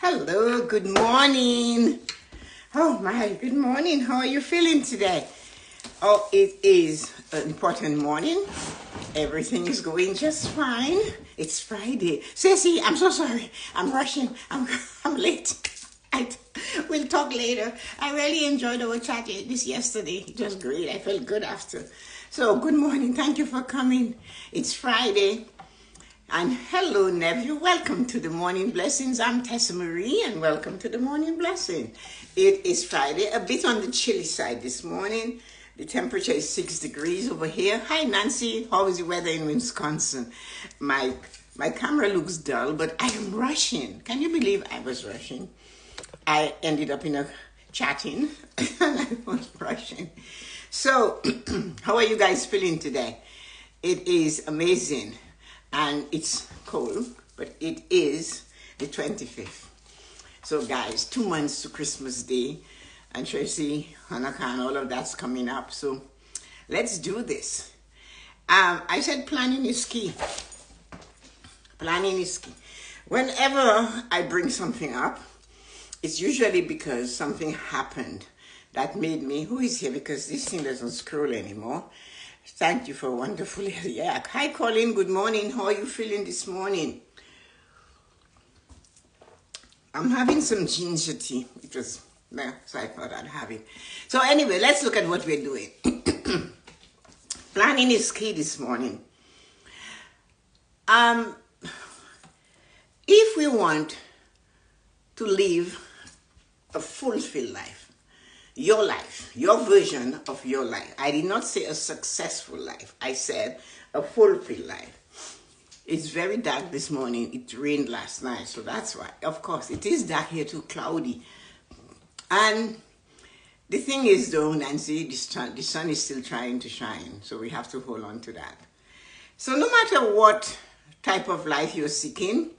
Hello, good morning. Oh my, good morning. How are you feeling today? Oh, it is an important morning. Everything is going just fine. It's Friday. Ceci, I'm so sorry. I'm rushing. I'm late. We'll talk later. I really enjoyed our chat this yesterday. It was great. I felt good after. So, good morning. Thank you for coming. It's Friday. And hello, nephew. Welcome to the Morning Blessings. I'm Tessa-Marie, and welcome to the Morning Blessing. It is Friday, a bit on the chilly side this morning. The temperature is 6 degrees over here. Hi, Nancy. How is the weather in Wisconsin? My camera looks dull, but I am rushing. Can you believe I was rushing? I ended up in a chatting, and I was rushing. So, how are you guys feeling today? It is amazing. And it's cold, but it is the 25th. So guys, 2 months to Christmas Day, and Tracy, Hanukkah, and all of that's coming up. So let's do this. I said planning is key. Planning is key. Whenever I bring something up, it's usually because something happened that made me, who is here? Because this thing doesn't scroll anymore. Thank you for wonderful yak. Hi, Colin. Good morning. How are you feeling this morning? I'm having some ginger tea. It was there, so I thought I'd have it. So anyway, let's look at what we're doing. Planning is key this morning. If we want to live a fulfilled life, your version of your life. I did not say a successful life. I said a fulfilled life. It's very dark this morning. It rained last night, so that's why. Of course, it is dark here too, cloudy. And the thing is though, Nancy, the sun is still trying to shine, so we have to hold on to that. So no matter what type of life you're seeking,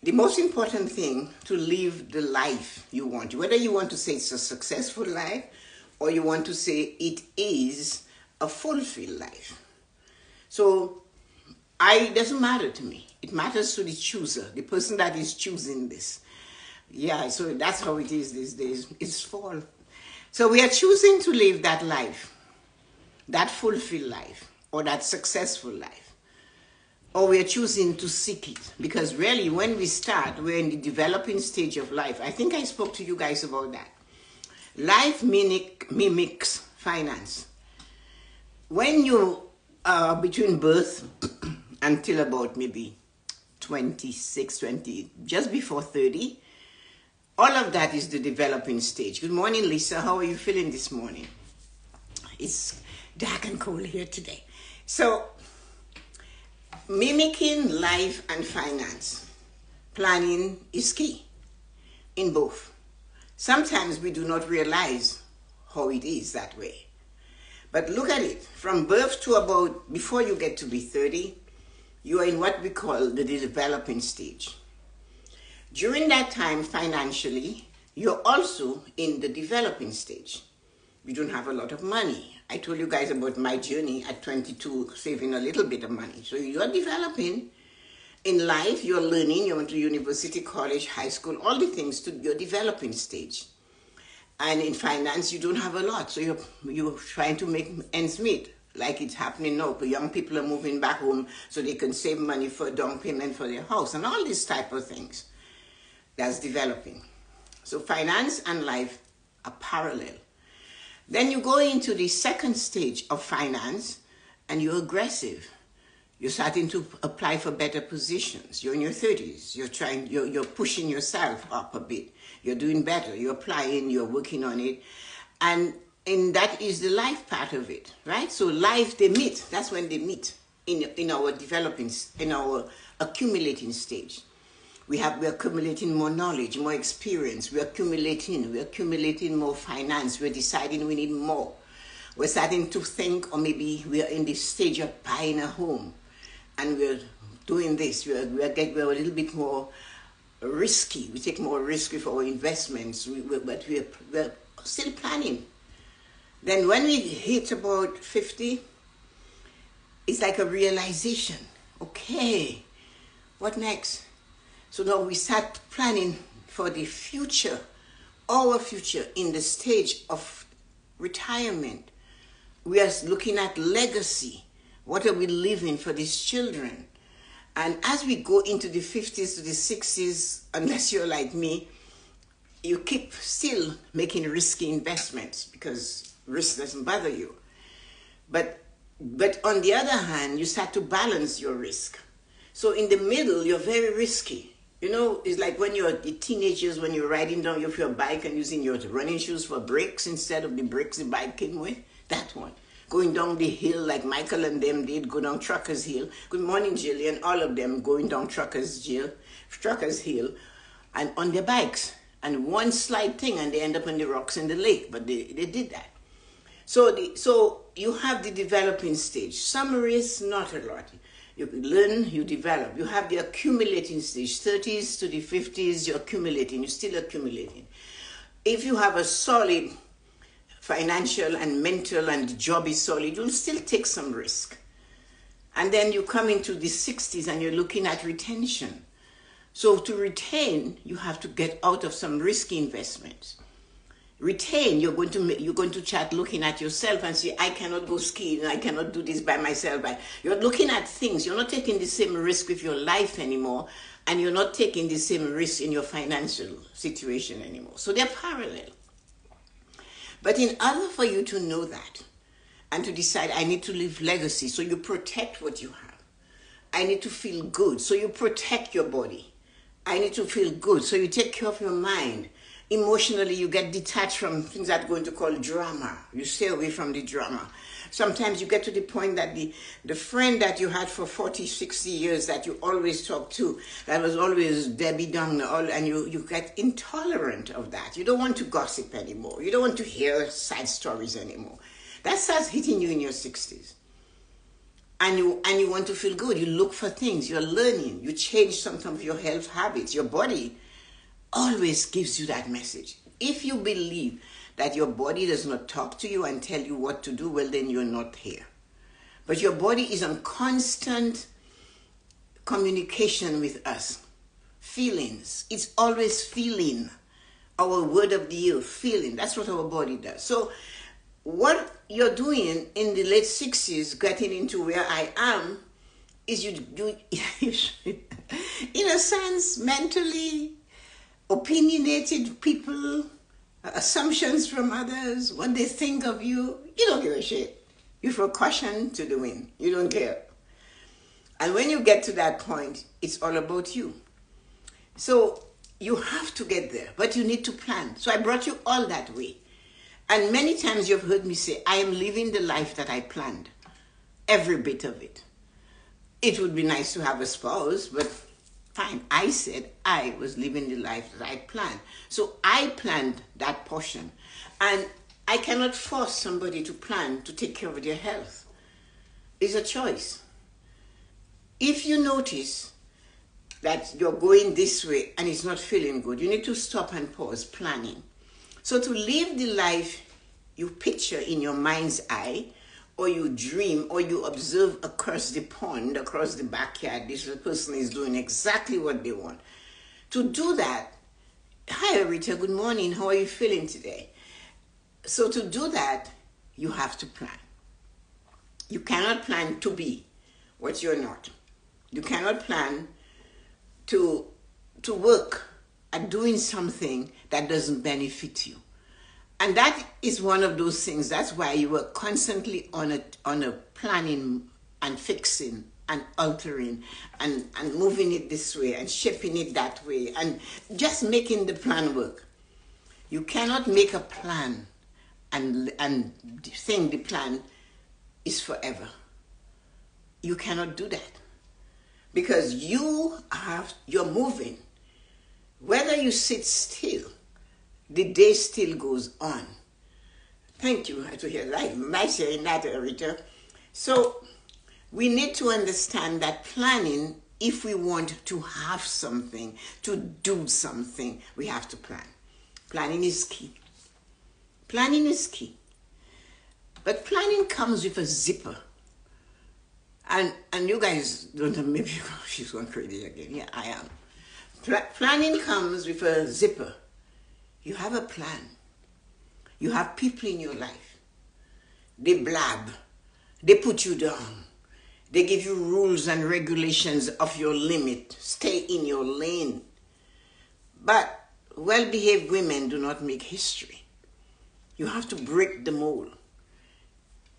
the most important thing to live the life you want, whether you want to say it's a successful life or you want to say it is a fulfilled life. So it doesn't matter to me. It matters to the chooser, the person that is choosing this. Yeah, so that's how it is these days. It's fall. So we are choosing to live that life, that fulfilled life, or that successful life. Or we are choosing to seek it. Because really, when we start, we're in the developing stage of life. I think I spoke to you guys about that. Life mimics finance. When you are between birth until about maybe 26, 20, just before 30, all of that is the developing stage. Good morning, Lisa. How are you feeling this morning? It's dark and cold here today. So, mimicking life and finance, planning is key in both. Sometimes we do not realize how it is that way. But look at it, from birth to about, before you get to be 30, you are in what we call the developing stage. During that time, financially, you're also in the developing stage. You don't have a lot of money. I told you guys about my journey at 22, saving a little bit of money. So you're developing in life, you're learning, you went to university, college, high school, all the things to your developing stage. And in finance, you don't have a lot. So you're trying to make ends meet, like it's happening now. Young people are moving back home so they can save money for a down payment for their house and all these type of things. That's developing. So finance and life are parallel. Then you go into the second stage of finance and you're aggressive. You're starting to apply for better positions. You're in your 30s. You're pushing yourself up a bit. You're doing better. You're applying, you're working on it. And that is the life part of it, right? So life, they meet. That's when they meet in our developing, in our accumulating stage. We're accumulating more knowledge, more experience. We're accumulating more finance. We're deciding we need more. We're starting to think, or maybe we're in the stage of buying a home. And we're doing this. We're a little bit more risky. We take more risk with our investments, but we're still planning. Then when we hit about 50, it's like a realization. Okay, what next? So now we start planning for the future, our future in the stage of retirement. We are looking at legacy. What are we leaving for these children? And as we go into the 50s to the 60s, unless you're like me, you keep still making risky investments because risk doesn't bother you. But on the other hand, you start to balance your risk. So in the middle, you're very risky. You know, it's like when you're teenagers, when you're riding down your bike and using your running shoes for brakes instead of the brakes the bike came with. That one. Going down the hill like Michael and them did, go down Truckers Hill. Good morning, Jillian. All of them going down Truckers Hill, and on their bikes. And one slight thing, and they end up on the rocks in the lake. But they did that. So you have the developing stage. Some risks, not a lot. You learn, you develop. You have the accumulating stage. 30s to the 50s, you're accumulating. You're still accumulating. If you have a solid financial and mental and the job is solid, you'll still take some risk. And then you come into the 60s and you're looking at retention. So to retain, you have to get out of some risky investments. Retain, you're going to start looking at yourself and say, I cannot go skiing, I cannot do this by myself. You're looking at things. You're not taking the same risk with your life anymore, and you're not taking the same risk in your financial situation anymore. So they're parallel. But in order for you to know that and to decide, I need to leave legacy, so you protect what you have. I need to feel good, so you protect your body. I need to feel good, so you take care of your mind. Emotionally, you get detached from things that we're going to call drama. You stay away from the drama. Sometimes you get to the point that the friend that you had for 40, 60 years that you always talk to, that was always Debbie Downer, and you get intolerant of that. You don't want to gossip anymore. You don't want to hear sad stories anymore. That starts hitting you in your 60s. And you want to feel good. You look for things. You're learning. You change some of your health habits. Your body always gives you that message. If you believe that your body does not talk to you and tell you what to do, well, then you're not here. But your body is on constant communication with us. Feelings. It's always feeling. Our word of the year, feeling. That's what our body does. So what you're doing in the late 60s, getting into where I am, is you in a sense, mentally, opinionated people, assumptions from others, what they think of you, you don't give a shit. You throw caution to the wind. You don't care. And when you get to that point, it's all about you. So you have to get there, but you need to plan. So I brought you all that way. And many times you've heard me say, I am living the life that I planned. Every bit of it. It would be nice to have a spouse, but fine. I said I was living the life that I planned. So I planned that portion. And I cannot force somebody to plan to take care of their health. It's a choice. If you notice that you're going this way and it's not feeling good, you need to stop and pause planning. So to live the life you picture in your mind's eye, or you dream, or you observe across the pond, across the backyard, this person is doing exactly what they want. To do that, hi Rita, good morning, how are you feeling today? So to do that, you have to plan. You cannot plan to be what you're not. You cannot plan to work at doing something that doesn't benefit you. And that is one of those things. That's why you were constantly on a planning and fixing and altering and moving it this way and shaping it that way and just making the plan work. You cannot make a plan and think the plan is forever. You cannot do that because you're moving. Whether you sit still, the day still goes on. Thank you to hear that. Nice hearing that, Rita. So we need to understand that planning, if we want to have something, to do something, we have to plan. Planning is key. Planning is key. But planning comes with a zipper. And you guys don't know, maybe she's going crazy again. Yeah, I am. Planning comes with a zipper. You have a plan. You have people in your life. They blab. They put you down. They give you rules and regulations of your limit. Stay in your lane. But well-behaved women do not make history. You have to break the mold.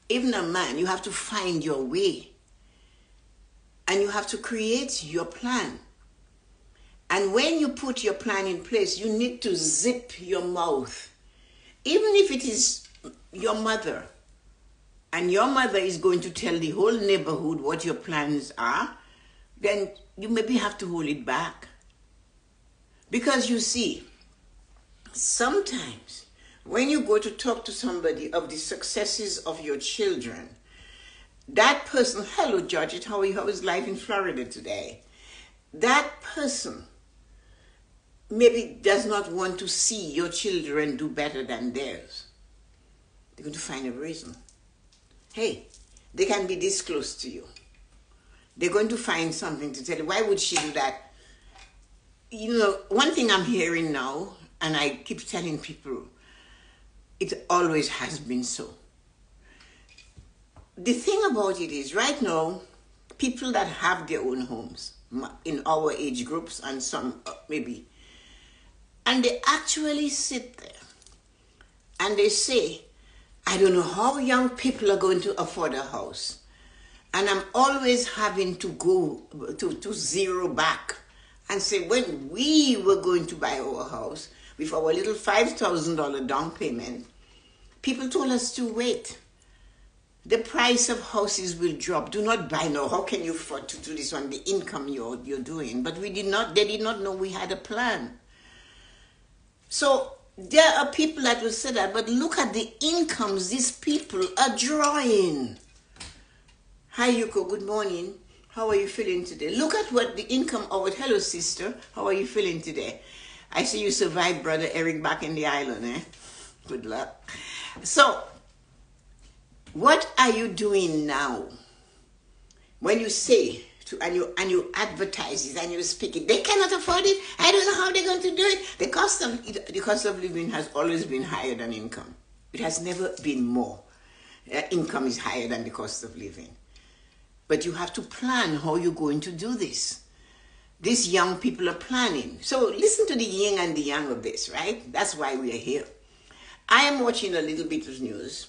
Even a man, you have to find your way. And you have to create your plan. And when you put your plan in place, you need to zip your mouth. Even if it is your mother, and your mother is going to tell the whole neighborhood what your plans are, then you maybe have to hold it back. Because you see, sometimes when you go to talk to somebody of the successes of your children, that person, hello Georgette, how is life in Florida today? That person maybe does not want to see your children do better than theirs. They're going to find a reason. Hey, they can be this close to you. They're going to find something to tell you. Why would she do that? You know, one thing I'm hearing now, and I keep telling people, it always has been so. The thing about it is, right now, people that have their own homes, in our age groups and some maybe, and they actually sit there and they say, I don't know how young people are going to afford a house. And I'm always having to go to zero back and say, when we were going to buy our house with our little $5,000 down payment, people told us to wait. The price of houses will drop. Do not buy now. How can you afford to do this on the income you're doing? But they did not know we had a plan. So there are people that will say that, but look at the incomes these people are drawing. Hi Yuko, good morning. How are you feeling today? Look at what the income of it. Hello sister, how are you feeling today? I see you survived brother Eric back in the island, eh? Good luck. So, what are you doing now? When you say to and you advertise it and you speak it, they cannot afford it. I don't know how they're going to do it. The cost of living has always been higher than income. It has never been more. Income is higher than the cost of living. But you have to plan how you're going to do this. These young people are planning. So listen to the yin and the yang of this, right? That's why we are here. I am watching a little bit of news.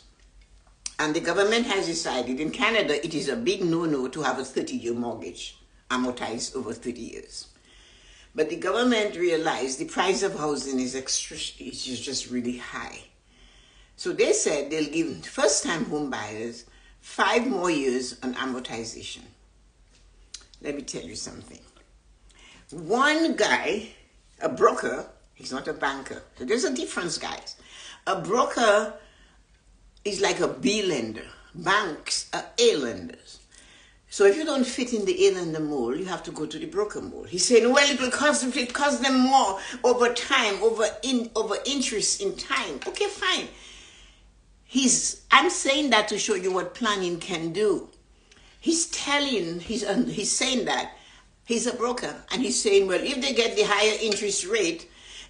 And the government has decided in Canada it is a big no-no to have a 30-year mortgage amortized over 30 years. But the government realized the price of housing is just really high. So they said they'll give first-time home buyers 5 more years on amortization. Let me tell you something. One guy, a broker, he's not a banker. So there's a difference, guys. A broker is like a B lender. Banks are A lenders. So if you don't fit in the A lender mold, you have to go to the broker mold. He's saying, well, it will cost them more over time, over interest in time. Okay, fine. I'm saying that to show you what planning can do. He's saying that he's a broker, and he's saying, well, if they get the higher interest rate,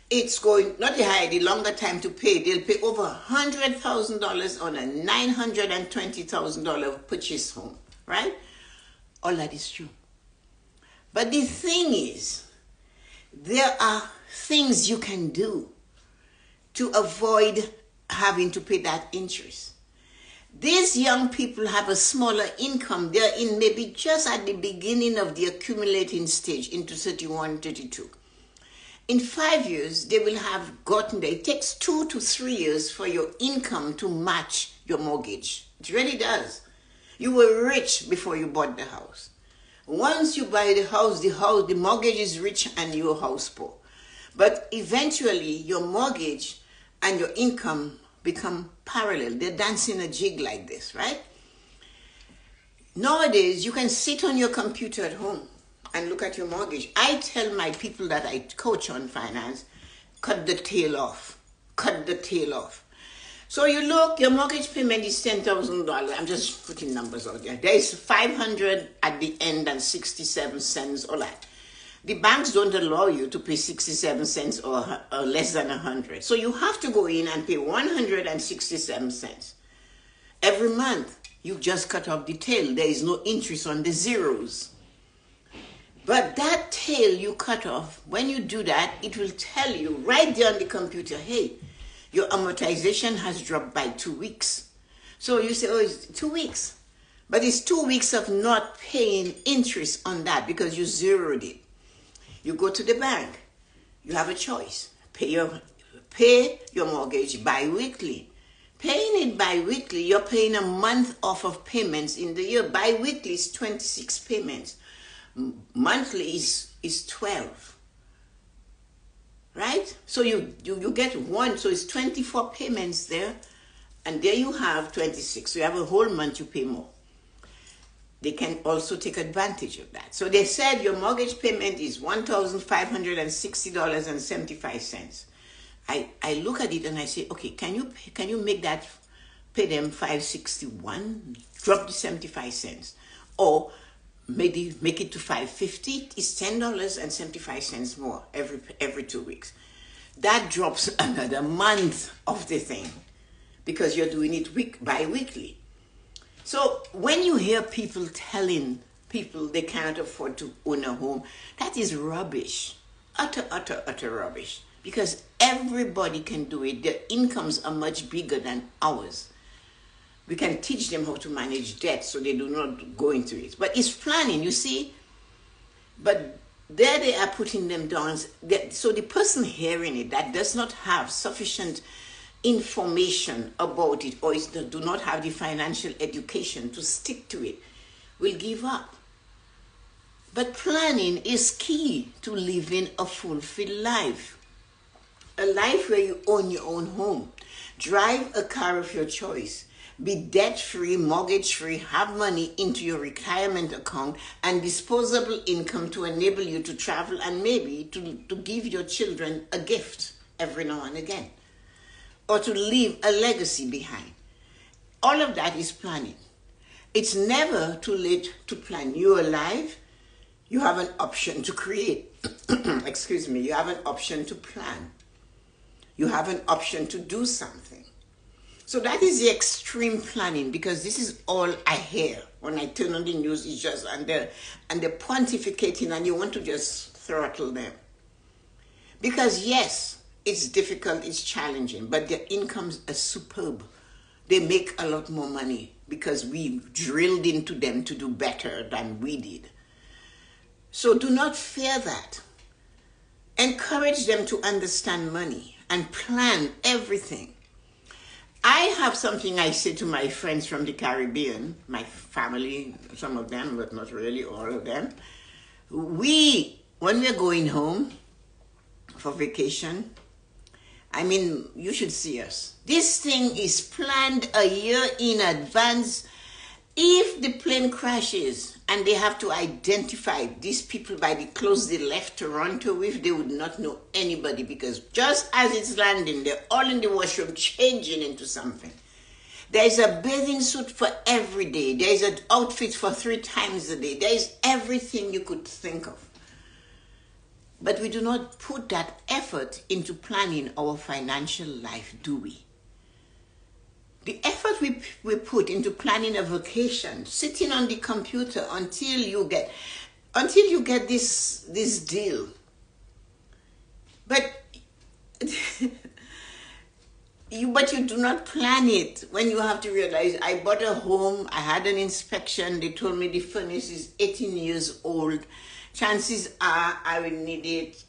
it's going, not the higher, the longer time to pay. They'll pay over $100,000 on a $920,000 purchase home, right? All that is true. But the thing is, there are things you can do to avoid having to pay that interest. These young people have a smaller income. They're in maybe just at the beginning of the accumulating stage into 31, 32. In 5 years, they will have gotten there. It takes 2 to 3 years for your income to match your mortgage. It really does. You were rich before you bought the house. Once you buy the house, the mortgage is rich and your house poor. But eventually, your mortgage and your income become parallel. They're dancing a jig like this, right? Nowadays, you can sit on your computer at home and look at your mortgage. I tell my people that I coach on finance, cut the tail off. Cut the tail off. So you look, your mortgage payment is $10,000. I'm just putting numbers out there. There is $500 at the end and 67 cents, all that. The banks don't allow you to pay 67 cents or less than 100. So you have to go in and pay 167 cents. Every month, you just cut off the tail. There is no interest on the zeros. But that tail you cut off, when you do that, it will tell you right there on the computer, hey, your amortization has dropped by 2 weeks. So you say, oh, it's 2 weeks. But it's 2 weeks of not paying interest on that because you zeroed it. You go to the bank. You have a choice. Pay your mortgage bi-weekly. Paying it bi-weekly, you're paying a month off of payments in the year. Bi-weekly is 26 payments. Monthly is 12. Right? So you get one, so it's 24 payments there. And there you have 26. So you have a whole month, you pay more. They can also take advantage of that. So they said your mortgage payment is $1,560.75. I look at it and I say, okay, can you make that, pay them $561, drop the 75 cents, or maybe make it to $550? It's $10.75 more every 2 weeks. That drops another month of the thing because you're doing it bi-weekly. So when you hear people telling people they can't afford to own a home, that is rubbish. Utter rubbish. Because everybody can do it. Their incomes are much bigger than ours. We can teach them how to manage debt so they do not go into it. But it's planning, you see. But there they are putting them down. So the person hearing it that does not have sufficient information about it or do not have the financial education to stick to it will give up. But planning is key to living a fulfilled life. A life where you own your own home, drive a car of your choice, be debt-free, mortgage-free, have money into your retirement account and disposable income to enable you to travel and maybe to give your children a gift every now and again, or to leave a legacy behind. All of that is planning. It's never too late to plan. You're alive. You have an option to create. Excuse me. You have an option to plan. You have an option to do something. So that is the extreme planning, because this is all I hear when I turn on the news. It's just and they're pontificating, and you want to just throttle them. Because yes, it's difficult, it's challenging, but their incomes are superb. They make a lot more money because we drilled into them to do better than we did. So do not fear that. Encourage them to understand money and plan everything. I have something I say to my friends from the Caribbean, my family, some of them, but not really all of them. When we're going home for vacation, I mean, you should see us. This thing is planned a year in advance. If the plane crashes and they have to identify these people by the clothes they left Toronto with, they would not know anybody, because just as it's landing, they're all in the washroom changing into something. There is a bathing suit for every day. There is an outfit for 3 times a day. There is everything you could think of. But we do not put that effort into planning our financial life, do we? The effort we put into planning a vacation, sitting on the computer until you get this deal. But you do not plan it when you have to realize, I bought a home, I had an inspection, they told me the furnace is 18 years old. Chances are I will need it.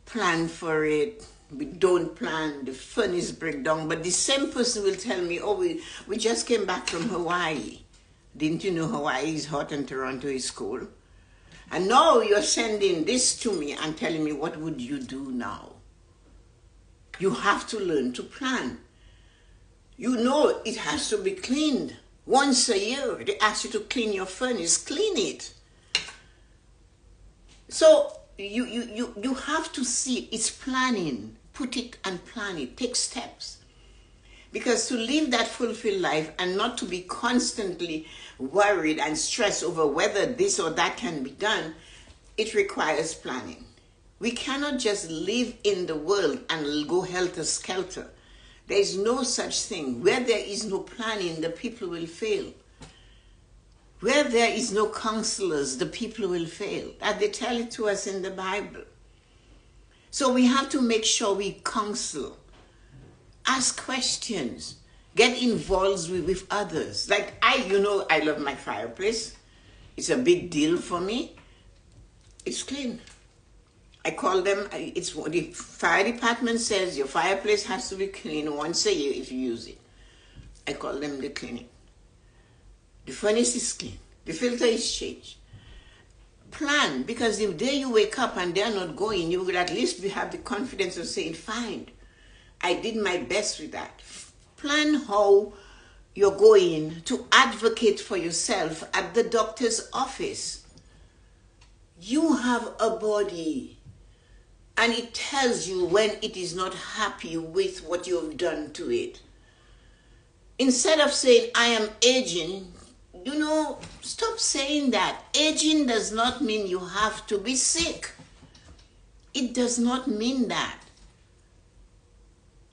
Plan for it. We don't plan, the furnace breakdown. But the same person will tell me, oh, we just came back from Hawaii. Didn't you know Hawaii is hot and Toronto is cold? And now you're sending this to me and telling me, what would you do now? You have to learn to plan. You know it has to be cleaned. Once a year, they ask you to clean your furnace, clean it. So you have to see it's planning. Put it and plan it. Take steps. Because to live that fulfilled life and not to be constantly worried and stressed over whether this or that can be done, it requires planning. We cannot just live in the world and go helter-skelter. There is no such thing. Where there is no planning, the people will fail. Where there is no counselors, the people will fail. That they tell it to us in the Bible. So we have to make sure we counsel, ask questions, get involved with others. Like I love my fireplace. It's a big deal for me. It's clean. I call them, it's what the fire department says your fireplace has to be clean once a year if you use it. I call them the cleaning. The furnace is clean. The filter is changed. Plan, because the day you wake up and they're not going, you will at least have the confidence of saying, fine, I did my best with that. Plan how you're going to advocate for yourself at the doctor's office. You have a body. And it tells you when it is not happy with what you have done to it. Instead of saying, I am aging, stop saying that. Aging does not mean you have to be sick. It does not mean that.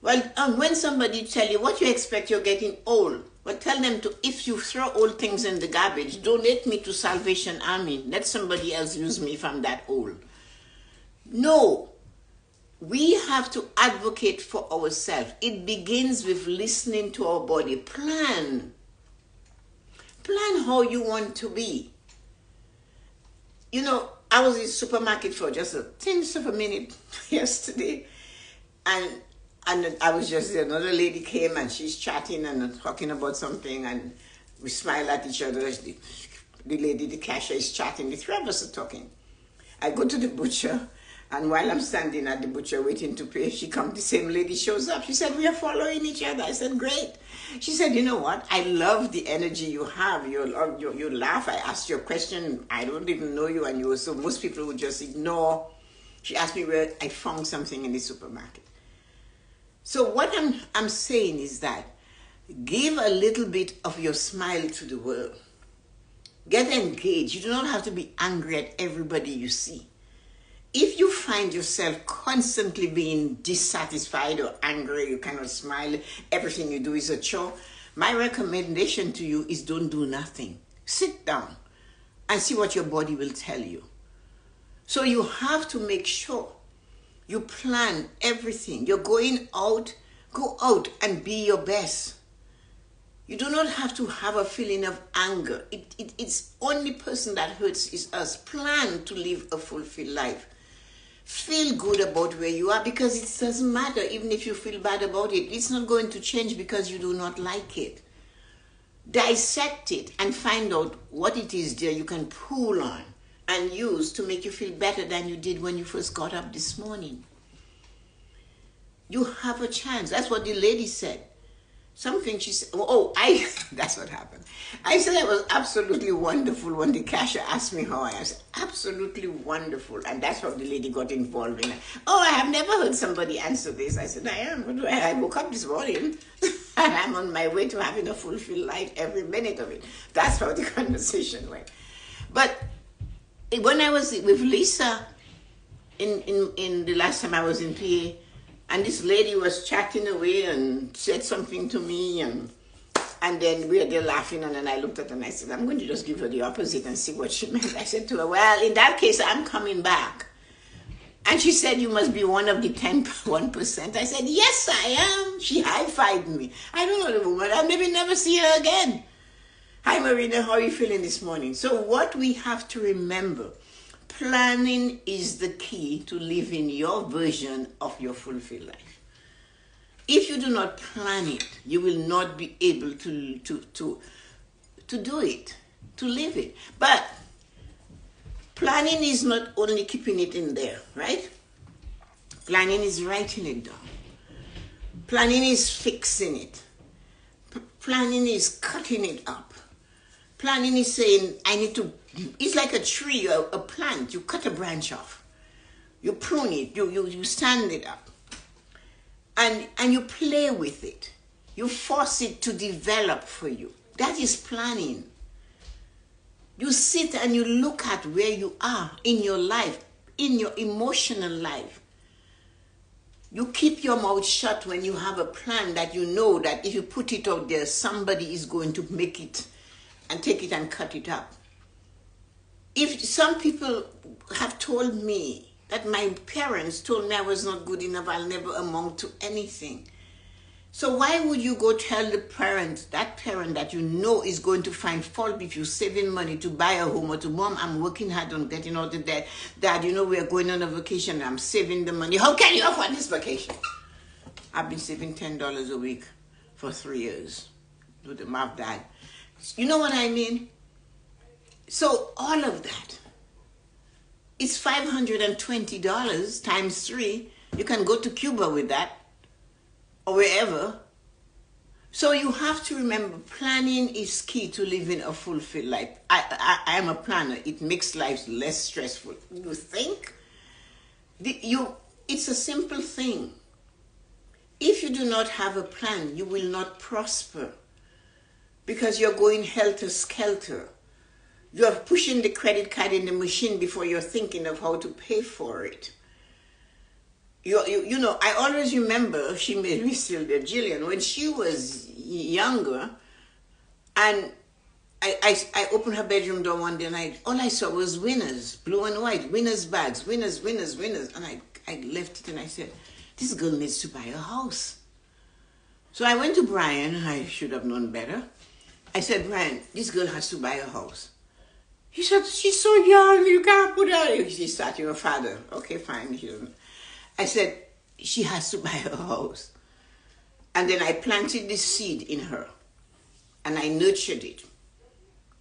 Well, when somebody tell you what you expect, you're getting old. Well, tell them if you throw old things in the garbage, donate me to Salvation Army. Let somebody else use me if I'm that old. No. We have to advocate for ourselves. It begins with listening to our body. Plan. Plan how you want to be. I was in the supermarket for just a tenth of a minute yesterday. And I was just there. Another lady came and she's chatting and talking about something. And we smile at each other. The lady, the cashier, is chatting. The three of us are talking. I go to the butcher. And while I'm standing at the butcher waiting to pay, the same lady shows up. She said, we are following each other. I said, great. She said, you know what? I love the energy you have. You laugh. I asked you a question. I don't even know you. And so most people would just ignore. She asked me where I found something in the supermarket. So what I'm saying is that give a little bit of your smile to the world. Get engaged. You do not have to be angry at everybody you see. If you find yourself constantly being dissatisfied or angry, you cannot smile, everything you do is a chore, my recommendation to you is don't do nothing. Sit down and see what your body will tell you. So you have to make sure you plan everything. You're going out, go out and be your best. You do not have to have a feeling of anger. It's only person that hurts is us. Plan to live a fulfilled life. Feel good about where you are, because it doesn't matter. Even if you feel bad about it, it's not going to change because you do not like it. Dissect it and find out what it is there you can pull on and use to make you feel better than you did when you first got up this morning. You have a chance. That's what the lady said. Something she said, that's what happened. I said I was absolutely wonderful when the cashier asked me how I am. I said, absolutely wonderful. And that's how the lady got involved in it. Oh, I have never heard somebody answer this. I said, I am. I woke up this morning and I'm on my way to having a fulfilled life every minute of it. That's how the conversation went. But when I was with Lisa in the last time I was in PA, and this lady was chatting away and said something to me, and then we were there laughing, and then I looked at her and I said, I'm going to just give her the opposite and see what she meant. I said to her, well, in that case, I'm coming back. And she said, you must be one of the 1%. I said, yes, I am. She high-fived me. I don't know the woman. I'll maybe never see her again. Hi, Marina. How are you feeling this morning? So what we have to remember, planning is the key to living your version of your fulfilled life. If you do not plan it, you will not be able to do it, to live it. But planning is not only keeping it in there, right? Planning is writing it down. Planning is fixing it. Planning is cutting it up. Planning is saying, it's like a tree, a plant. You cut a branch off. You prune it. You stand it up. And you play with it. You force it to develop for you. That is planning. You sit and you look at where you are in your life, in your emotional life. You keep your mouth shut when you have a plan that you know that if you put it out there, somebody is going to make it and take it and cut it up. If some people have told me that my parents told me I was not good enough, I'll never amount to anything. So why would you go tell the parent that you know is going to find fault if you're saving money to buy a home, or to mom, I'm working hard on getting out of debt. Dad, you know we are going on a vacation, I'm saving the money. How can you afford this vacation? I've been saving $10 a week for 3 years. Do the math, Dad. You know what I mean? So all of that, it's $520 times 3. You can go to Cuba with that, or wherever. So you have to remember, planning is key to living a fulfilled life. I am a planner. It makes life less stressful. You think? It's a simple thing. If you do not have a plan, you will not prosper, because you're going helter-skelter. You're pushing the credit card in the machine before you're thinking of how to pay for it. You know, I always remember, she made me still there, Jillian, when she was younger, and I opened her bedroom door one day, and all I saw was winners, blue and white, winners bags, winners. And I left it and I said, this girl needs to buy a house. So I went to Brian, I should have known better. I said, Brian, this girl has to buy a house. He said, she's so young, you can't put her. She's starting her father. Okay, fine. I said, she has to buy a house. And then I planted this seed in her. And I nurtured it.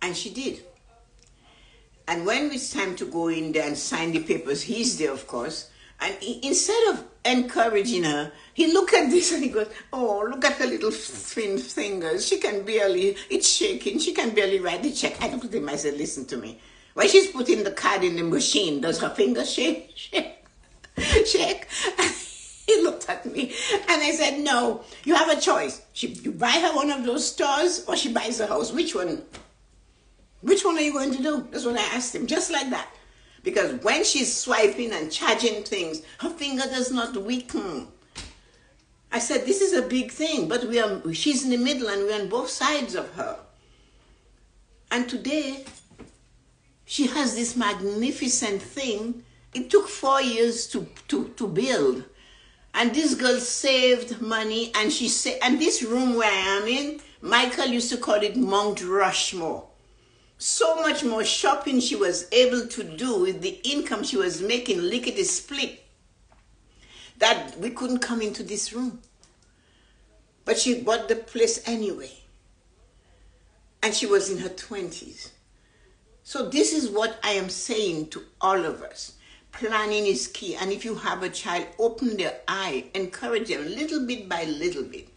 And she did. And when it's time to go in there and sign the papers, he's there, of course. And instead of encouraging her, he looked at this and he goes, oh, look at her little thin fingers. It's shaking. She can barely write the check. I looked at him, I said, listen to me. When she's putting the card in the machine, does her fingers shake? Shake? He looked at me and I said, no, you have a choice. You buy her one of those stores, or she buys a house. Which one are you going to do? That's what I asked him, just like that. Because when she's swiping and charging things, her finger does not weaken. I said, this is a big thing, but she's in the middle and we're on both sides of her. And today, she has this magnificent thing. It took 4 years to build. And this girl saved money, and and this room where I am in, Michael used to call it Mount Rushmore. So much more shopping she was able to do with the income she was making, lickety split, that we couldn't come into this room. But she bought the place anyway. And she was in her 20s. So this is what I am saying to all of us. Planning is key. And if you have a child, open their eye, encourage them little bit by little bit.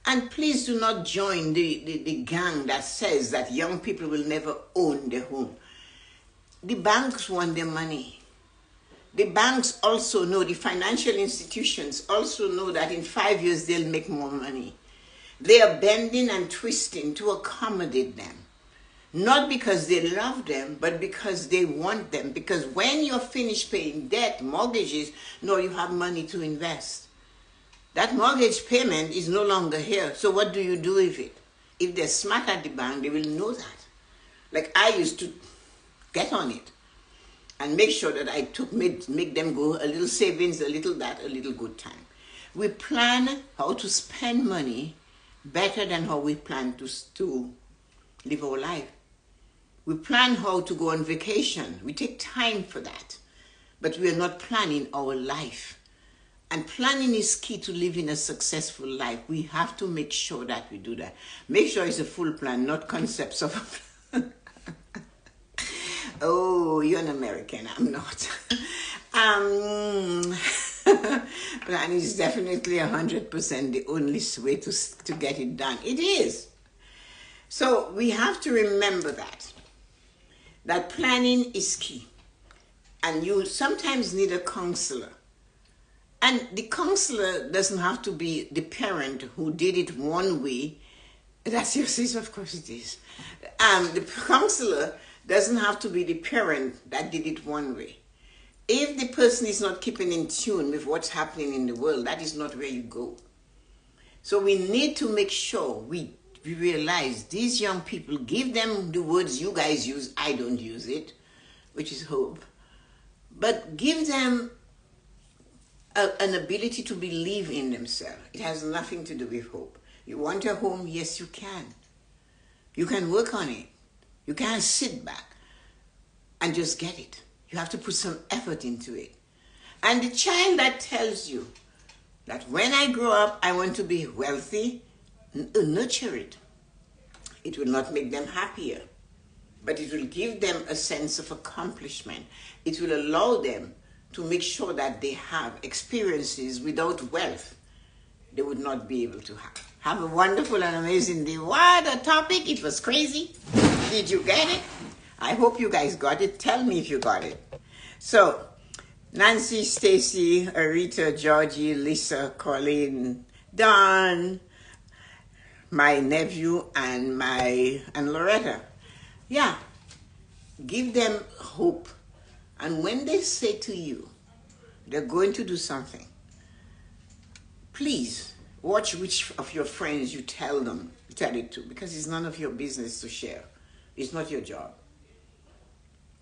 And please do not join the gang that says that young people will never own their home. The banks want their money. The banks also know, the financial institutions also know that in 5 years they'll make more money. They are bending and twisting to accommodate them. Not because they love them, but because they want them. Because when you're finished paying debt, mortgages, no, you have money to invest. That mortgage payment is no longer here. So what do you do with it? If they're smart at the bank, they will know that. Like I used to get on it and make sure that I make them go a little savings, a little that, a little good time. We plan how to spend money better than how we plan to live our life. We plan how to go on vacation. We take time for that. But we are not planning our life. And planning is key to living a successful life. We have to make sure that we do that. Make sure it's a full plan, not concepts of a plan. Oh, you're an American. I'm not. Plan is definitely 100% the only way to get it done. It is. So we have to remember that planning is key. And you sometimes need a counselor. And the counselor doesn't have to be the parent who did it one way. That's your sister, of course it is. The counselor doesn't have to be the parent that did it one way. If the person is not keeping in tune with what's happening in the world, that is not where you go. So we need to make sure we realize these young people, give them the words you guys use, I don't use it, which is hope. But give them an ability to believe in themselves. It has nothing to do with hope. You want a home? Yes, you can. You can work on it. You can't sit back and just get it. You have to put some effort into it. And the child that tells you that when I grow up, I want to be wealthy, nurture it. It will not make them happier, but it will give them a sense of accomplishment. It will allow them to make sure that they have experiences without wealth they would not be able to have. Have a wonderful and amazing day. What a topic. It was crazy. Did you get it? I hope you guys got it. Tell me if you got it. So, Nancy, Stacy, Arita, Georgie, Lisa, Colleen, Don, my nephew, and Loretta. Yeah, give them hope. And when they say to you, they're going to do something, please watch which of your friends you tell it to, because it's none of your business to share. It's not your job.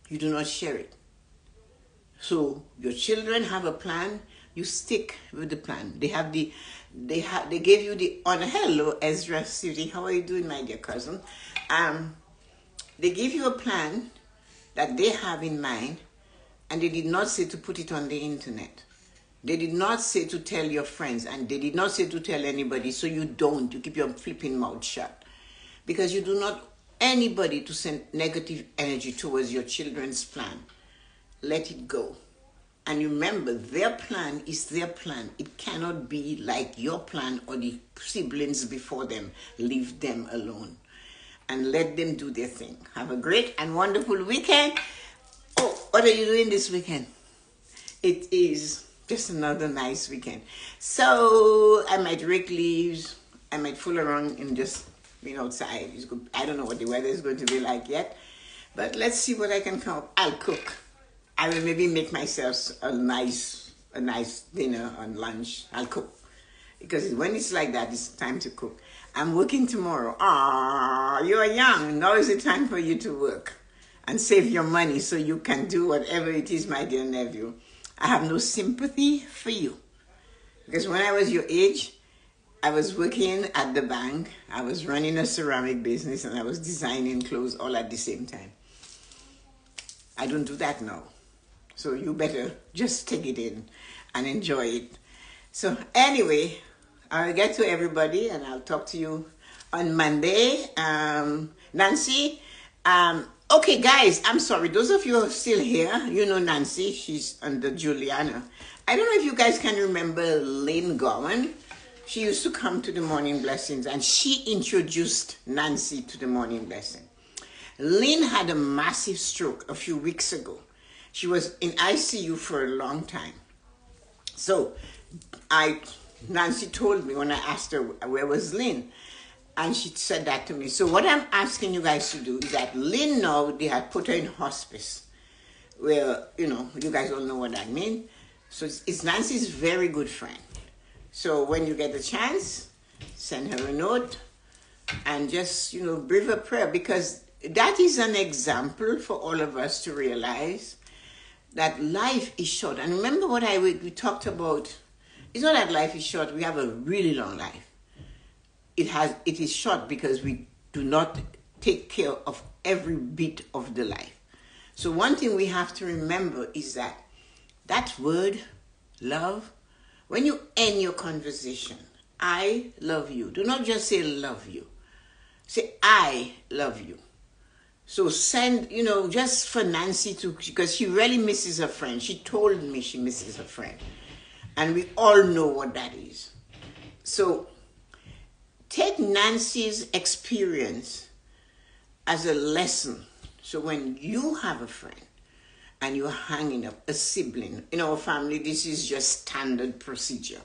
You do not share it. So your children have a plan, you stick with the plan. They gave you the honor. Hello, Ezra City. How are you doing, my dear cousin? They give you a plan that they have in mind, and they did not say to put it on the internet. They did not say to tell your friends, and they did not say to tell anybody, so you keep your flipping mouth shut. Because you do not anybody to send negative energy towards your children's plan. Let it go. And remember, their plan is their plan. It cannot be like your plan or the siblings before them. Leave them alone and let them do their thing. Have a great and wonderful weekend. Oh, what are you doing this weekend? It is just another nice weekend. So I might rake leaves. I might fool around and just being outside. I don't know what the weather is going to be like yet, but let's see what I can come up. I'll cook. I will maybe make myself a nice dinner and lunch. I'll cook. Because when it's like that, it's time to cook. I'm working tomorrow. You are young. Now is the time for you to work and save your money so you can do whatever it is, my dear nephew. I have no sympathy for you. Because when I was your age, I was working at the bank. I was running a ceramic business and I was designing clothes all at the same time. I don't do that now. So you better just take it in and enjoy it. So anyway, I'll get to everybody and I'll talk to you on Monday. Nancy, okay guys, I'm sorry. Those of you who are still here, you know Nancy, she's under Juliana. I don't know if you guys can remember Lynn Gowan. She used to come to the Morning Blessings and she introduced Nancy to the Morning Blessing. Lynn had a massive stroke a few weeks ago. She was in ICU for a long time. So Nancy told me when I asked her, where was Lynn? And she said that to me. So what I'm asking you guys to do is that Lynn now, they had put her in hospice. Well, you guys all know what that means. So it's Nancy's very good friend. So when you get the chance, send her a note and just, breathe a prayer, because that is an example for all of us to realize that life is short. And remember what we talked about. It's not that life is short. We have a really long life. It is short because we do not take care of every bit of the life. So one thing we have to remember is that word, love, when you end your conversation, I love you. Do not just say love you. Say, I love you. So send, just for Nancy because she really misses her friend. She told me she misses her friend. And we all know what that is. So take Nancy's experience as a lesson. So when you have a friend and you're hanging up, a sibling, in our family, this is just standard procedure.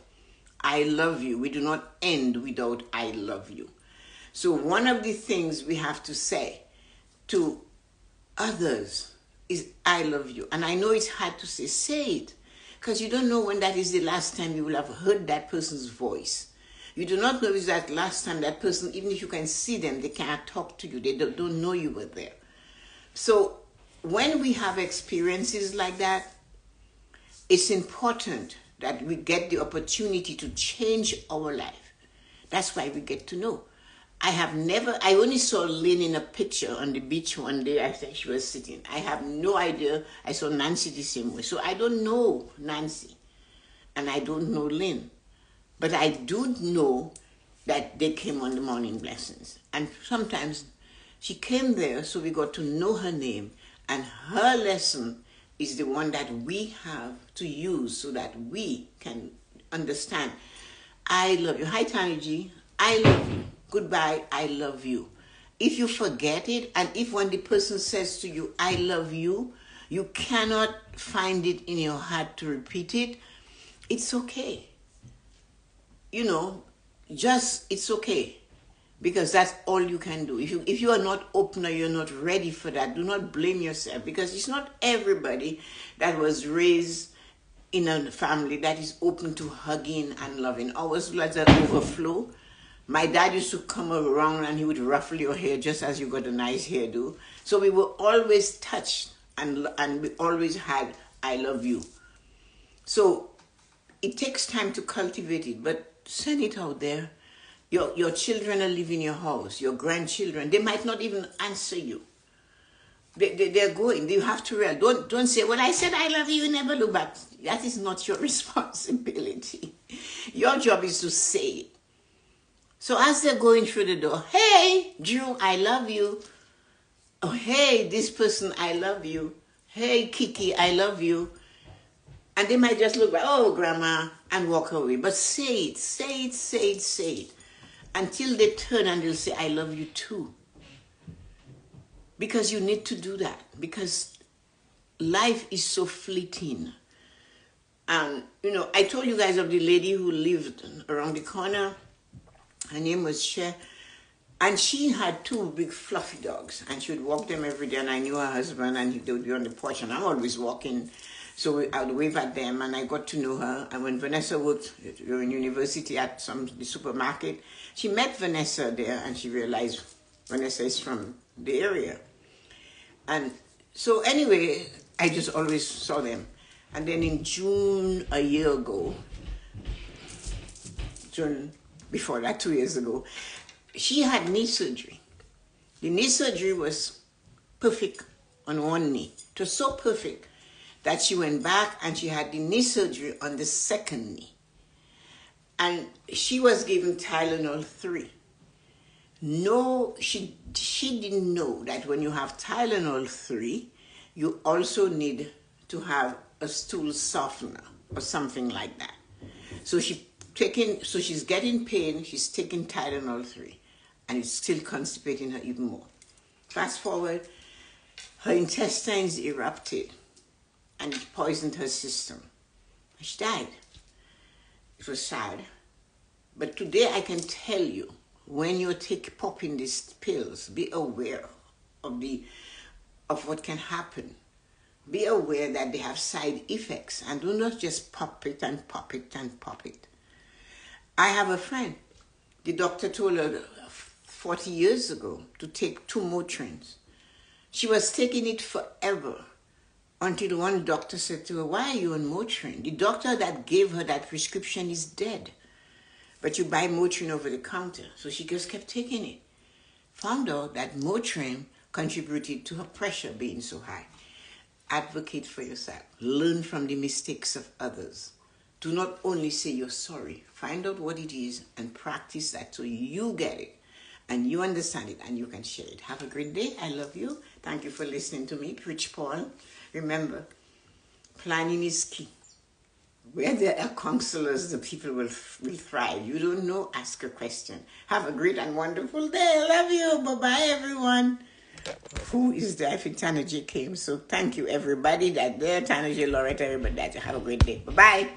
I love you. We do not end without I love you. So one of the things we have to say to others is I love you. And I know it's hard to say it, because you don't know when that is the last time you will have heard that person's voice. You do not know if it's that last time that person, even if you can see them, they cannot talk to you. They don't know you were there. So when we have experiences like that, it's important that we get the opportunity to change our life. That's why we get to know. I only saw Lynn in a picture on the beach one day. I think she was sitting. I have no idea. I saw Nancy the same way. So I don't know Nancy, and I don't know Lynn. But I do know that they came on the Morning Blessings. And sometimes she came there, so we got to know her name. And her lesson is the one that we have to use so that we can understand. I love you. Hi, Tanya G. I love you. Goodbye, I love you. If you forget it, and if when the person says to you, I love you, you cannot find it in your heart to repeat it, it's okay. You know, it's okay. Because that's all you can do. If you are not open or you're not ready for that, do not blame yourself. Because it's not everybody that was raised in a family that is open to hugging and loving. Always let that overflow. My dad used to come around and he would ruffle your hair just as you got a nice hairdo. So we were always touched and we always had, I love you. So it takes time to cultivate it, but send it out there. Your children are leaving your house, your grandchildren, they might not even answer you. They're going. You have to realize. Don't say, well, I said I love you, never look back. That is not your responsibility. Your job is to say it. So as they're going through the door, hey, Drew, I love you. Oh, hey, this person, I love you. Hey, Kiki, I love you. And they might just look like, oh, Grandma, and walk away. But say it, say it, say it, say it. Until they turn and they'll say, I love you too. Because you need to do that. Because life is so fleeting. And, you know, I told you guys of the lady who lived around the corner. Her name was Cher. And she had two big fluffy dogs. And she would walk them every day. And I knew her husband and they would be on the porch. And I'm always walking. So I would wave at them and I got to know her. And when Vanessa worked in university at the supermarket, she met Vanessa there and she realized Vanessa is from the area. And so anyway, I just always saw them. And then in June a year ago, June before that, 2 years ago, she had knee surgery. The knee surgery was perfect on one knee. It was so perfect that she went back and she had the knee surgery on the second knee. And she was given Tylenol 3. No, she didn't know that when you have Tylenol 3, you also need to have a stool softener or something like that. So she's getting pain, she's taking Tylenol 3, and it's still constipating her even more. Fast forward, her intestines erupted and it poisoned her system. She died. It was sad. But today I can tell you, when you're popping these pills, be aware of what can happen. Be aware that they have side effects, and do not just pop it and pop it and pop it. I have a friend. The doctor told her 40 years ago to take 2 Motrins. She was taking it forever until one doctor said to her, why are you on Motrin? The doctor that gave her that prescription is dead. But you buy Motrin over the counter. So she just kept taking it. Found out that Motrin contributed to her pressure being so high. Advocate for yourself. Learn from the mistakes of others. Do not only say you're sorry. Find out what it is and practice that so you get it and you understand it and you can share it. Have a great day. I love you. Thank you for listening to me, Preach Paul. Remember, planning is key. Where there are counselors, the people will thrive. You don't know, ask a question. Have a great and wonderful day. I love you. Bye-bye, everyone. Who is there? I think Tana J came. So thank you, everybody that there. Tana J, Loretta, everybody. Have a great day. Bye-bye.